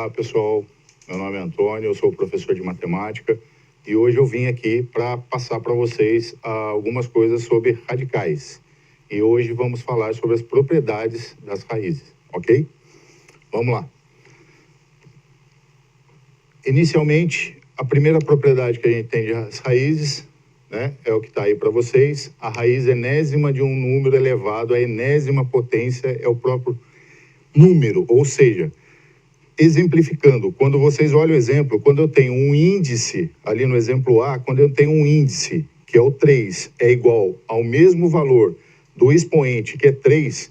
Olá, pessoal. Meu nome é Antônio, eu sou professor de matemática e hoje eu vim aqui para passar para vocês algumas coisas sobre radicais. E hoje vamos falar sobre as propriedades das raízes, ok? Vamos lá. Inicialmente, a primeira propriedade que a gente tem das raízes, né, é o que está aí para vocês. A raiz enésima de um número elevado à enésima potência é o próprio número, ou seja, exemplificando, quando vocês olham o exemplo, quando eu tenho um índice, ali no exemplo A, quando eu tenho um índice, que é o 3, é igual ao mesmo valor do expoente, que é 3,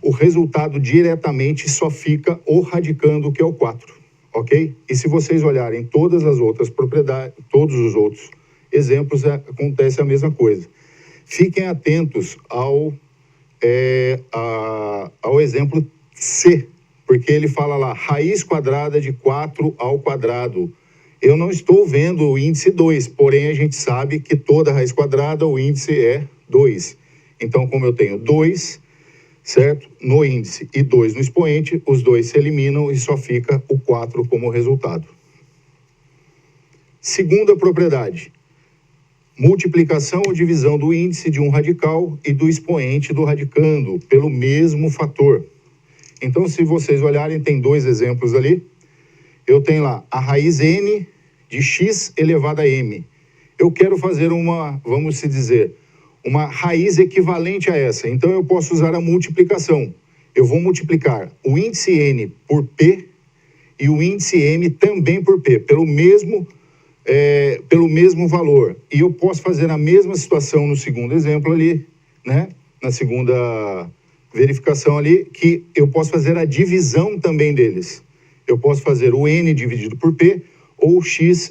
o resultado diretamente só fica o radicando, que é o 4, ok? E se vocês olharem todas as outras propriedades, todos os outros exemplos, acontece a mesma coisa. Fiquem atentos ao exemplo C, porque ele fala lá, raiz quadrada de 4 ao quadrado. Eu não estou vendo o índice 2, porém a gente sabe que toda raiz quadrada, o índice é 2. Então, como eu tenho 2, certo? No índice e 2 no expoente, os dois se eliminam e só fica o 4 como resultado. Segunda propriedade, multiplicação ou divisão do índice de um radical e do expoente do radicando pelo mesmo fator. Então, se vocês olharem, tem dois exemplos ali. Eu tenho lá a raiz n de x elevado a m. Eu quero fazer uma, vamos se dizer, uma raiz equivalente a essa. Então, eu posso usar a multiplicação. Eu vou multiplicar o índice n por p e o índice m também por p, pelo mesmo valor. E eu posso fazer a mesma situação no segundo exemplo ali, né? Na segunda verificação ali, que eu posso fazer a divisão também deles. Eu posso fazer o n dividido por p ou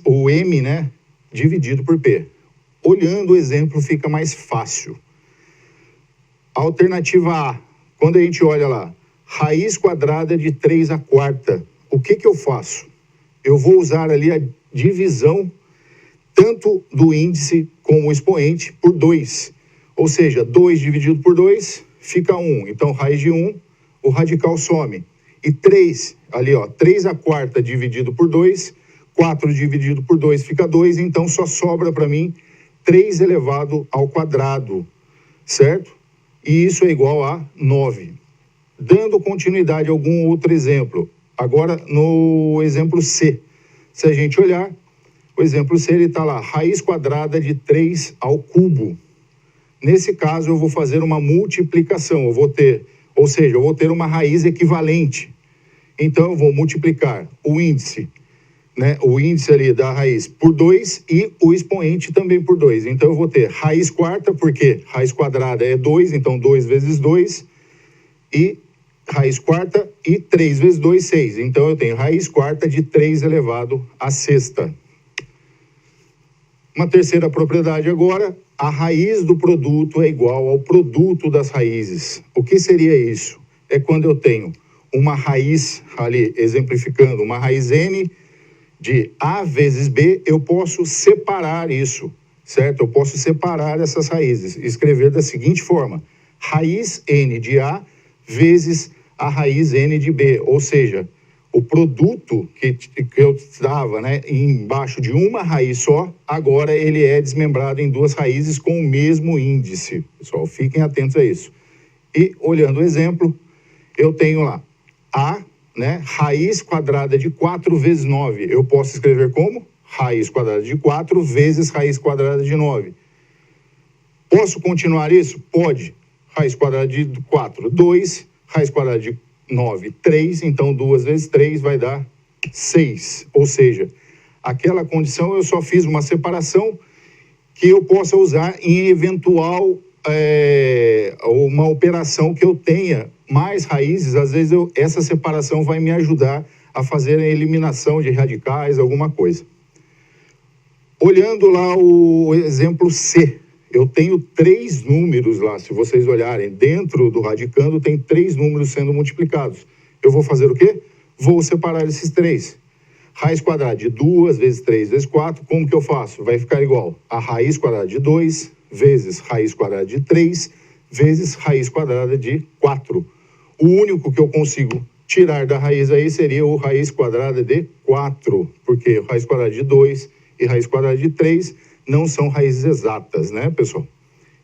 o m, né, dividido por p. Olhando o exemplo fica mais fácil. Alternativa A, quando a gente olha lá, raiz quadrada de 3 à quarta, o que eu faço? Eu vou usar ali a divisão tanto do índice como o expoente por 2. Ou seja, 2 dividido por 2 fica 1. Então, raiz de 1, o radical some. E 3, ali ó, 3 à quarta dividido por 2, 4 dividido por 2 fica 2, então só sobra para mim 3 elevado ao quadrado, certo? E isso é igual a 9. Dando continuidade a algum outro exemplo, agora no exemplo C, se a gente olhar, o exemplo C, ele está lá, raiz quadrada de 3 ao cubo. Nesse caso, eu vou fazer uma multiplicação, eu vou ter uma raiz equivalente. Então, eu vou multiplicar o índice, né, o índice ali da raiz por 2 e o expoente também por 2. Então, eu vou ter raiz quarta, porque raiz quadrada é 2, então 2 vezes 2, e raiz quarta e 3 vezes 2, 6. Então, eu tenho raiz quarta de 3 elevado à sexta. Uma terceira propriedade agora, a raiz do produto é igual ao produto das raízes. O que seria isso? É quando eu tenho uma raiz ali, exemplificando, uma raiz n de a vezes b, eu posso separar isso, certo? Eu posso separar essas raízes, escrever da seguinte forma, raiz n de a vezes a raiz n de b, ou seja, o produto que eu estava, né, embaixo de uma raiz só, agora ele é desmembrado em duas raízes com o mesmo índice. Pessoal, fiquem atentos a isso. E, olhando o exemplo, eu tenho lá a, né, raiz quadrada de 4 vezes 9. Eu posso escrever como? Raiz quadrada de 4 vezes raiz quadrada de 9. Posso continuar isso? Pode. Raiz quadrada de 4, 2. Raiz quadrada de 9, 3, então 2 vezes 3 vai dar 6. Ou seja, aquela condição eu só fiz uma separação que eu possa usar em eventual uma operação que eu tenha mais raízes. Às vezes essa separação vai me ajudar a fazer a eliminação de radicais, alguma coisa. Olhando lá o exemplo C, eu tenho 3 números lá, se vocês olharem, dentro do radicando tem 3 números sendo multiplicados. Eu vou fazer o quê? Vou separar esses 3. Raiz quadrada de 2 vezes 3 vezes 4, como que eu faço? Vai ficar igual a raiz quadrada de 2 vezes raiz quadrada de 3 vezes raiz quadrada de 4. O único que eu consigo Tirar da raiz aí seria o raiz quadrada de 4, porque raiz quadrada de 2 e raiz quadrada de 3 não são raízes exatas, né, pessoal?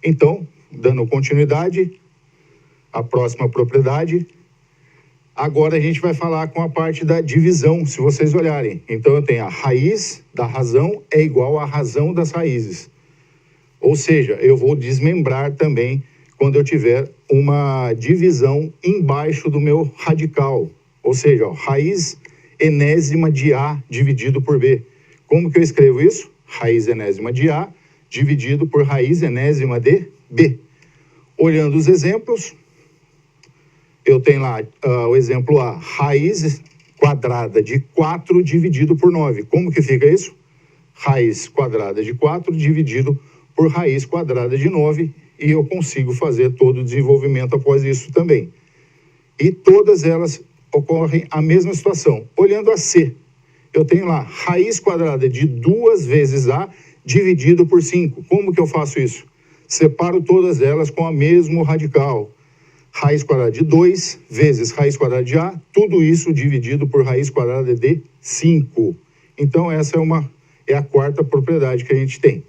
Então, dando continuidade, a próxima propriedade. Agora a gente vai falar com a parte da divisão, se vocês olharem. Então eu tenho a raiz da razão é igual à razão das raízes. Ou seja, eu vou desmembrar também quando eu tiver uma divisão embaixo do meu radical. Ou seja, ó, raiz enésima de A dividido por B. Como que eu escrevo isso? Raiz enésima de A dividido por raiz enésima de B. Olhando os exemplos, eu tenho lá o exemplo A, raiz quadrada de 4 dividido por 9. Como que fica isso? Raiz quadrada de 4 dividido por raiz quadrada de 9, e eu consigo fazer todo o desenvolvimento após isso também. E todas elas ocorrem a mesma situação. Olhando a C, eu tenho lá raiz quadrada de 2 vezes A dividido por 5. Como que eu faço isso? Separo todas elas com o mesmo radical. Raiz quadrada de 2 vezes raiz quadrada de A, tudo isso dividido por raiz quadrada de 5. Então, essa é a quarta propriedade que a gente tem.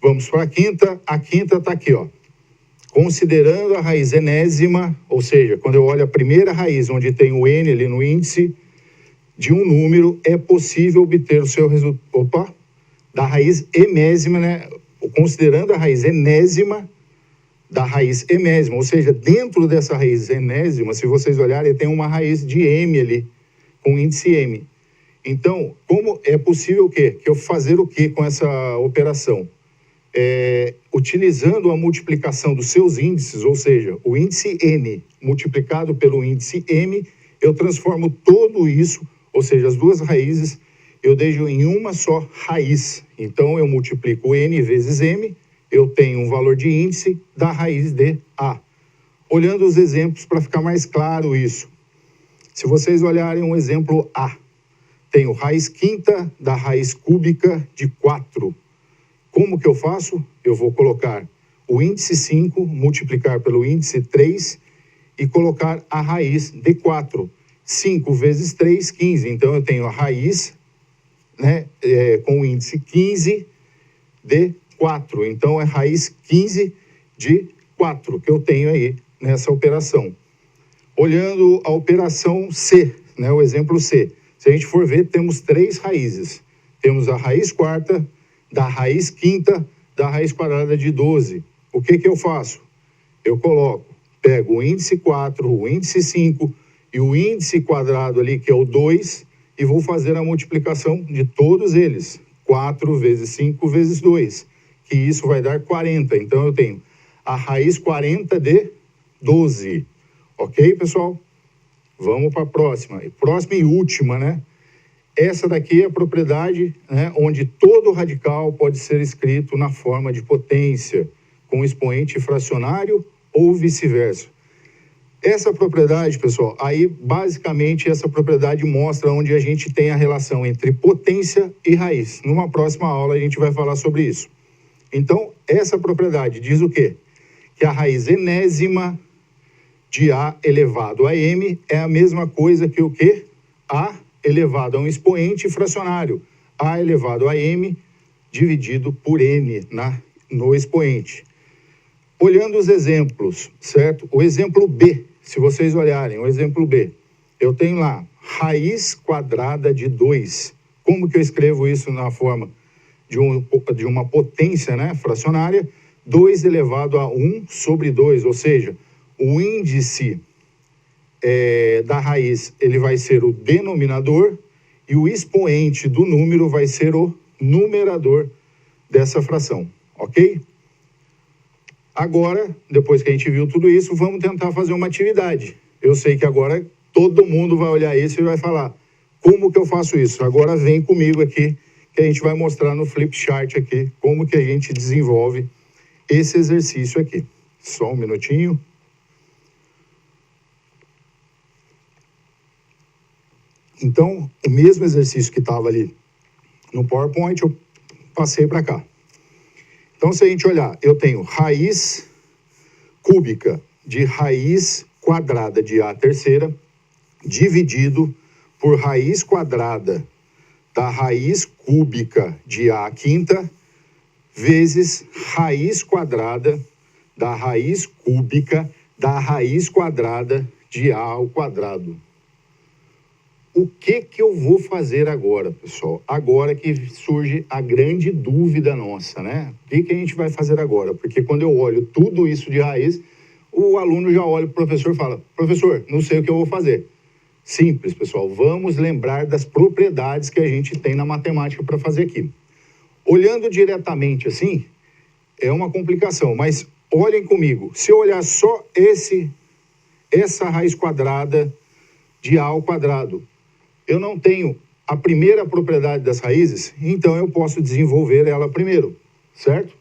Vamos para a quinta. A quinta está aqui, ó. Considerando a raiz enésima, ou seja, quando eu olho a primeira raiz, onde tem o n ali no índice de um número, é possível obter o seu resultado. Da raiz emésima, né? Considerando a raiz enésima da raiz emésima, ou seja, dentro dessa raiz enésima, se vocês olharem, tem uma raiz de m ali, com índice m. Então, como é possível o quê? Que eu fazer o quê com essa operação? Utilizando a multiplicação dos seus índices, ou seja, o índice n multiplicado pelo índice m, eu transformo tudo isso, ou seja, as duas raízes, eu deixo em uma só raiz. Então, eu multiplico n vezes m, eu tenho um valor de índice da raiz de A. Olhando os exemplos para ficar mais claro isso. Se vocês olharem um exemplo A, tenho raiz quinta da raiz cúbica de 4. Como que eu faço? Eu vou colocar o índice 5, multiplicar pelo índice 3 e colocar a raiz de 4. 5 vezes 3, 15. Então, eu tenho a raiz, né, com o índice 15 de 4. Então, é raiz 15 de 4 que eu tenho aí nessa operação. Olhando a operação C, né, o exemplo C. Se a gente for ver, temos 3 raízes. Temos a raiz quarta, da raiz quinta, da raiz quadrada de 12. O que que eu faço? Eu pego o índice 4, o índice 5 e o índice quadrado ali, que é o 2, e vou fazer a multiplicação de todos eles. 4 vezes 5 vezes 2. Que isso vai dar 40. Então, eu tenho a raiz 40 de 12. Ok, pessoal? Vamos para a próxima. Próxima e última, né? Essa daqui é a propriedade, né, onde todo radical pode ser escrito na forma de potência, com expoente fracionário ou vice-versa. Essa propriedade, pessoal, aí basicamente essa propriedade mostra onde a gente tem a relação entre potência e raiz. Numa próxima aula a gente vai falar sobre isso. Então, essa propriedade diz o quê? Que a raiz enésima de A elevado a M é a mesma coisa que o quê? A elevado a um expoente fracionário. A elevado a M dividido por N no expoente. Olhando os exemplos, certo? O exemplo B, se vocês olharem, o exemplo B, eu tenho lá raiz quadrada de 2. Como que eu escrevo isso na forma de uma potência, né, fracionária? 2 elevado a 1 sobre 2, ou seja, o índice da raiz, ele vai ser o denominador e o expoente do número vai ser o numerador dessa fração, ok? Agora, depois que a gente viu tudo isso, vamos tentar fazer uma atividade. Eu sei que agora todo mundo vai olhar isso e vai falar, como que eu faço isso? Agora vem comigo aqui, que a gente vai mostrar no flip chart aqui, como que a gente desenvolve esse exercício aqui. Só um minutinho. Então, o mesmo exercício que estava ali no PowerPoint, eu passei para cá. Então, se a gente olhar, eu tenho raiz cúbica de raiz quadrada de A terceira dividido por raiz quadrada da raiz cúbica de A quinta vezes raiz quadrada da raiz cúbica da raiz quadrada de A ao quadrado. O que eu vou fazer agora, pessoal? Agora que surge a grande dúvida nossa, né? O que a gente vai fazer agora? Porque quando eu olho tudo isso de raiz, o aluno já olha para o professor e fala: professor, não sei o que eu vou fazer. Simples, pessoal. Vamos lembrar das propriedades que a gente tem na matemática para fazer aqui. Olhando diretamente assim, é uma complicação, mas olhem comigo. Se eu olhar só essa raiz quadrada de A ao quadrado, eu não tenho a primeira propriedade das raízes, então eu posso desenvolver ela primeiro, certo?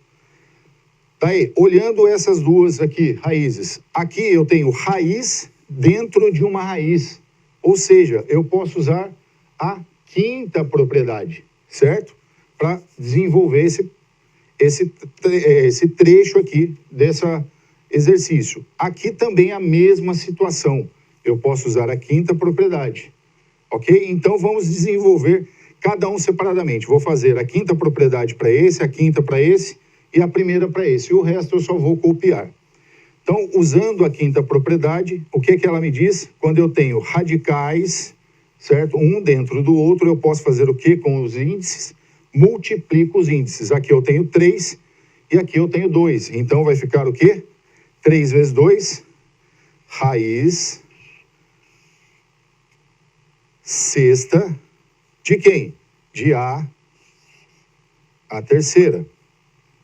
Daí, olhando essas duas aqui, raízes, aqui eu tenho raiz dentro de uma raiz, ou seja, eu posso usar a quinta propriedade, certo? Para desenvolver esse trecho aqui desse exercício. Aqui também a mesma situação, eu posso usar a quinta propriedade. Ok? Então, vamos desenvolver cada um separadamente. Vou fazer a quinta propriedade para esse, a quinta para esse e a primeira para esse. E o resto eu só vou copiar. Então, usando a quinta propriedade, o que ela me diz? Quando eu tenho radicais, certo? Um dentro do outro, eu posso fazer o quê com os índices? Multiplico os índices. Aqui eu tenho 3 e aqui eu tenho 2. Então, vai ficar o quê? 3 vezes 2, raiz sexta de quem? De A terceira,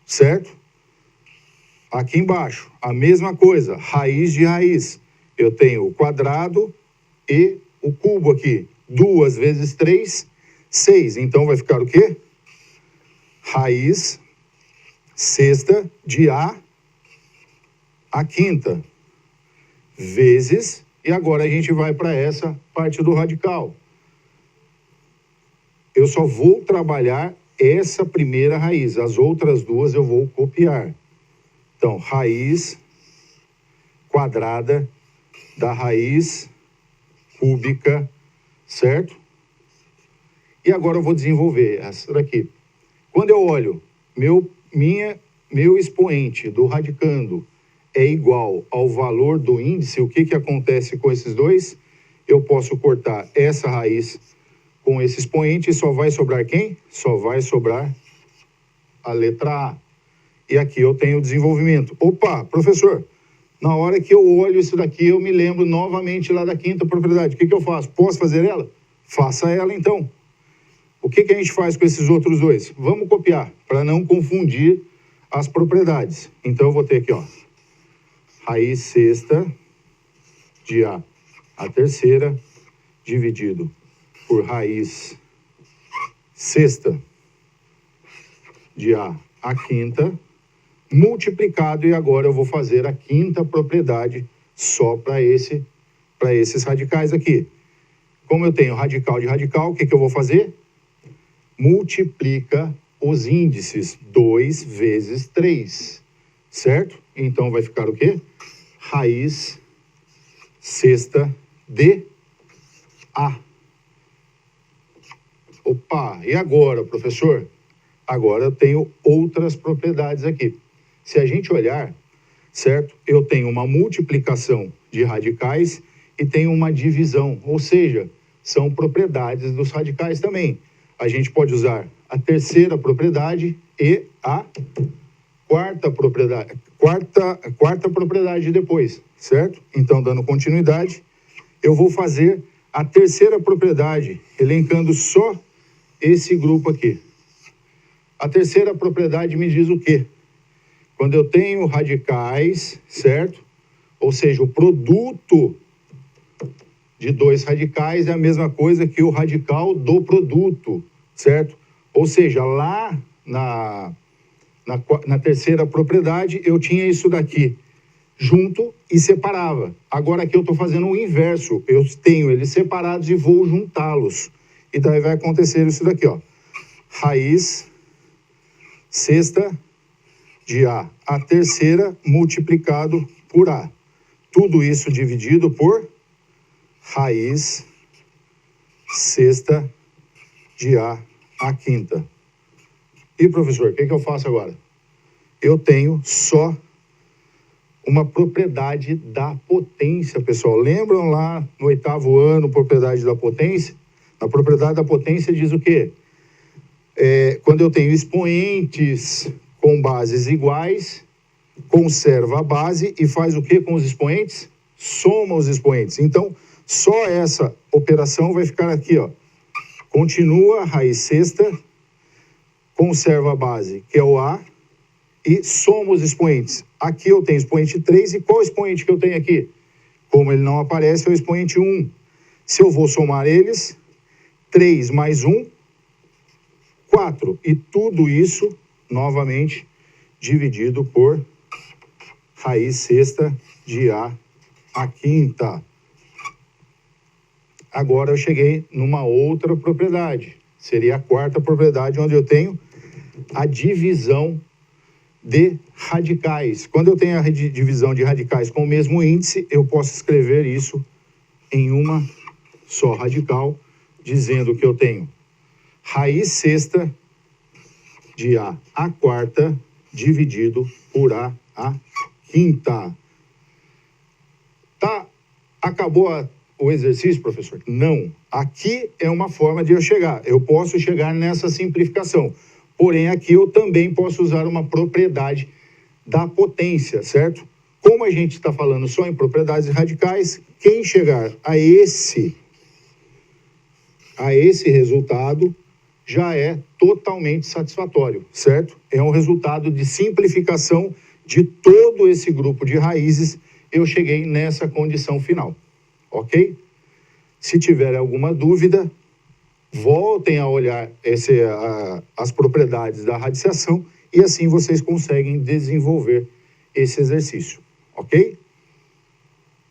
certo? Aqui embaixo, a mesma coisa, raiz de raiz. Eu tenho o quadrado e o cubo aqui. 2 vezes 3, 6. Então, vai ficar o quê? Raiz sexta de A quinta, vezes... E agora a gente vai para essa parte do radical. Eu só vou trabalhar essa primeira raiz. As outras duas eu vou copiar. Então, raiz quadrada da raiz cúbica, certo? E agora eu vou desenvolver essa daqui. Quando eu olho meu expoente do radicando é igual ao valor do índice, o que acontece com esses dois? Eu posso cortar essa raiz com esse expoente e só vai sobrar quem? Só vai sobrar a letra A. E aqui eu tenho o desenvolvimento. Opa, professor, na hora que eu olho isso daqui, eu me lembro novamente lá da quinta propriedade. O que eu faço? Posso fazer ela? Faça ela, então. O que a gente faz com esses outros dois? Vamos copiar, para não confundir as propriedades. Então, eu vou ter aqui, ó. Raiz sexta de A terceira, dividido por raiz sexta de A quinta, multiplicado, e agora eu vou fazer a quinta propriedade só para esses radicais aqui. Como eu tenho radical de radical, o que eu vou fazer? Multiplica os índices, 2 vezes 3, certo? Então, vai ficar o quê? Raiz sexta de A. Opa, e agora, professor? Agora eu tenho outras propriedades aqui. Se a gente olhar, certo? Eu tenho uma multiplicação de radicais e tenho uma divisão, ou seja, são propriedades dos radicais também. A gente pode usar a terceira propriedade e a quarta propriedade depois, certo? Então, dando continuidade, eu vou fazer a terceira propriedade, elencando só esse grupo aqui. A terceira propriedade me diz o quê? Quando eu tenho radicais, certo? Ou seja, o produto de dois radicais é a mesma coisa que o radical do produto, certo? Ou seja, lá na terceira propriedade, eu tinha isso daqui junto e separava. Agora aqui eu estou fazendo o inverso. Eu tenho eles separados e vou juntá-los. E daí vai acontecer isso daqui, ó. Raiz sexta de A terceira multiplicado por A. Tudo isso dividido por raiz sexta de A à quinta. E, professor, o que eu faço agora? Eu tenho só uma propriedade da potência, pessoal. Lembram lá no 8º ano, propriedade da potência? Na propriedade da potência diz o quê? Quando eu tenho expoentes com bases iguais, conserva a base e faz o quê com os expoentes? Soma os expoentes. Então, só essa operação vai ficar aqui, ó. Continua a raiz sexta, conserva a base, que é o A, e soma os expoentes. Aqui eu tenho expoente 3, e qual expoente que eu tenho aqui? Como ele não aparece, é o expoente 1. Se eu vou somar eles, 3 mais 1, 4. E tudo isso, novamente, dividido por raiz sexta de A à quinta. Agora eu cheguei numa outra propriedade. Seria a quarta propriedade, onde eu tenho a divisão de radicais. Quando eu tenho a divisão de radicais com o mesmo índice, eu posso escrever isso em uma só radical, dizendo que eu tenho raiz sexta de A à quarta dividido por A à quinta. Tá? Acabou o exercício, professor? Não. Aqui é uma forma de eu chegar. Eu posso chegar nessa simplificação. Porém, aqui eu também posso usar uma propriedade da potência, certo? Como a gente está falando só em propriedades radicais, quem chegar a esse resultado já é totalmente satisfatório, certo? É um resultado de simplificação de todo esse grupo de raízes. Eu cheguei nessa condição final, ok? Se tiver alguma dúvida, voltem a olhar as propriedades da radiciação e assim vocês conseguem desenvolver esse exercício, ok?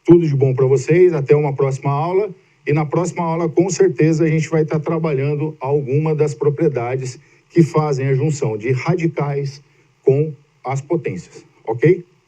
Tudo de bom para vocês, até uma próxima aula. E na próxima aula, com certeza, a gente vai estar trabalhando alguma das propriedades que fazem a junção de radicais com as potências, ok?